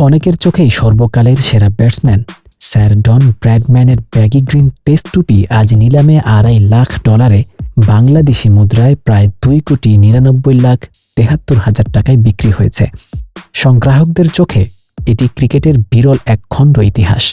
অনেকের চোখেই সর্বকালের সেরা ব্যাটসম্যান স্যার ডন ব্র্যাডম্যানের ব্যাগি গ্রিন টেস্ট টুপি আজ নিলামে $2.5 লাখ বাংলাদেশি মুদ্রায় প্রায় 2,99,73,000 টাকায় বিক্রি হয়েছে। সংগ্রাহকদের চোখে এটি ক্রিকেটের বিরল এক খণ্ড ইতিহাস।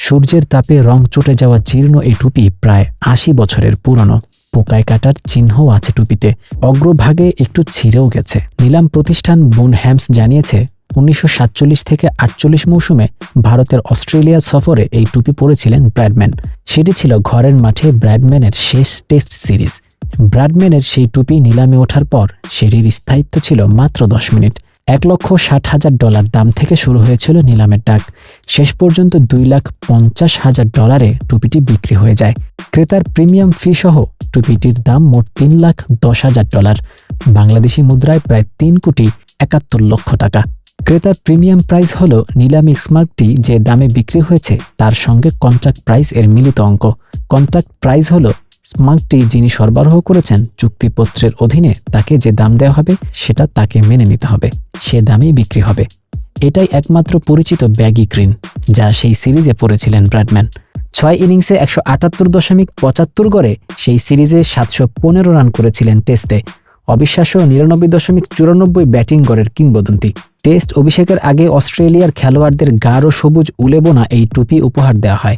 সূর্যের তাপে রং চটে যাওয়া জীর্ণ এই টুপি প্রায় 80 বছরের পুরনো। পোকায় কাটার চিহ্নও আছে টুপিতে, অগ্রভাগে একটু ছিঁড়েও গেছে। নিলাম প্রতিষ্ঠান বুনহ্যামস জানিয়েছে 1947 থেকে 48 মৌসুমে ভারতের অস্ট্রেলিয়া সফরে এই টুপি পরেছিলেন ব্র্যাডম্যান। সেটি ছিল ঘরের মাঠে ব্র্যাডম্যানের শেষ টেস্ট সিরিজ। ব্র্যাডম্যানের সেই টুপি নিলামে ওঠার পর সেটির স্থায়িত্ব ছিল মাত্র 10 মিনিট। $1,60,000 দাম থেকে শুরু হয়েছিল নিলামের ডাক। শেষ পর্যন্ত $2,50,000 টুপিটি বিক্রি হয়ে যায়। ক্রেতার প্রিমিয়াম ফি সহ টুপিটির দাম মোট $3,10,000, বাংলাদেশি মুদ্রায় প্রায় 3,71,00,000 টাকা। ক্রেতার প্রিমিয়াম প্রাইস হল নিলামি স্মার্টটি যে দামে বিক্রি হয়েছে তার সঙ্গে কন্ট্রাক্ট প্রাইস এর মিলিত অঙ্ক। কন্ট্রাক্ট প্রাইস হল স্মার্টটি যিনি সরবরাহ করেছেন চুক্তিপত্রের অধীনে তাকে যে দাম দেওয়া হবে সেটা তাকে মেনে নিতে হবে, সে দামেই বিক্রি হবে। এটাই একমাত্র পরিচিত ব্যাগি গ্রিন যা সেই সিরিজে পড়েছিলেন ব্র্যাডম্যান। 6 ইনিংসে 178.75 গড়ে সেই সিরিজে 715 রান করেছিলেন টেস্টে। অবিশ্বাস্য 99.94 ব্যাটিং গড়ের কিংবদন্তি। টেস্ট অভিষেকের আগে অস্ট্রেলিয়ার খেলোয়াড়দের গাঢ় সবুজ উলে বোনা এই টুপি উপহার দেওয়া হয়।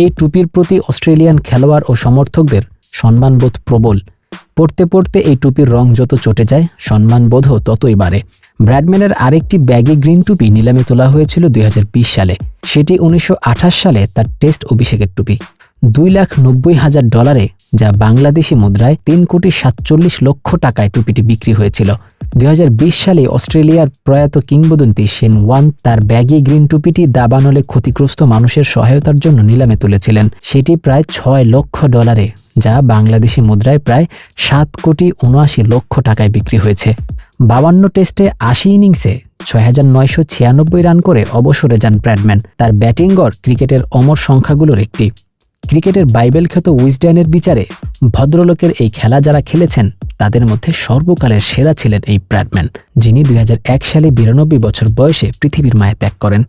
এই টুপির প্রতি অস্ট্রেলিয়ান খেলোয়াড় ও সমর্থকদের সম্মানবোধ প্রবল। পড়তে পড়তে এই টুপির রং যত চটে যায়, সম্মানবোধও ততই বাড়ে। ব্র্যাডম্যানের আরেকটি ব্যাগি গ্রিন টুপি নিলামে তোলা হয়েছিল 2020 সালে। সেটি 1928 সালে তার টেস্ট অভিষেকের টুপি। $2,90,000 যা বাংলাদেশি মুদ্রায় 3,47,00,000 টাকায় টুপিটি বিক্রি হয়েছিল। 2020 সালে অস্ট্রেলিয়ার প্রয়াত কিংবদন্তি শেন ওয়ার্ন তার ব্যাগি গ্রিন টুপিটি দাবানলে ক্ষতিগ্রস্ত মানুষের সহায়তার জন্য নিলামে তুলেছিলেন। সেটি প্রায় $6,00,000 যা বাংলাদেশি মুদ্রায় প্রায় 7,79,00,000 টাকায় বিক্রি হয়েছে। 52 টেস্টে 80 ইনিংসে 6,996 রান করে অবসরে যান ব্র্যাডম্যান। তার ব্যাটিং গড় ক্রিকেটের অমর সংখ্যাগুলোর একটি। ক্রিকেটের বাইবেল খ্যাত উইজডেনের বিচারে ভদ্রলোকের এই খেলা যারা খেলেছেন তাদের মধ্যে সর্বকালের সেরা ছিলেন এই ব্র্যাডম্যান, যিনি 2001 সালে 92 বছর বয়সে পৃথিবীর মায়া ত্যাগ করেন।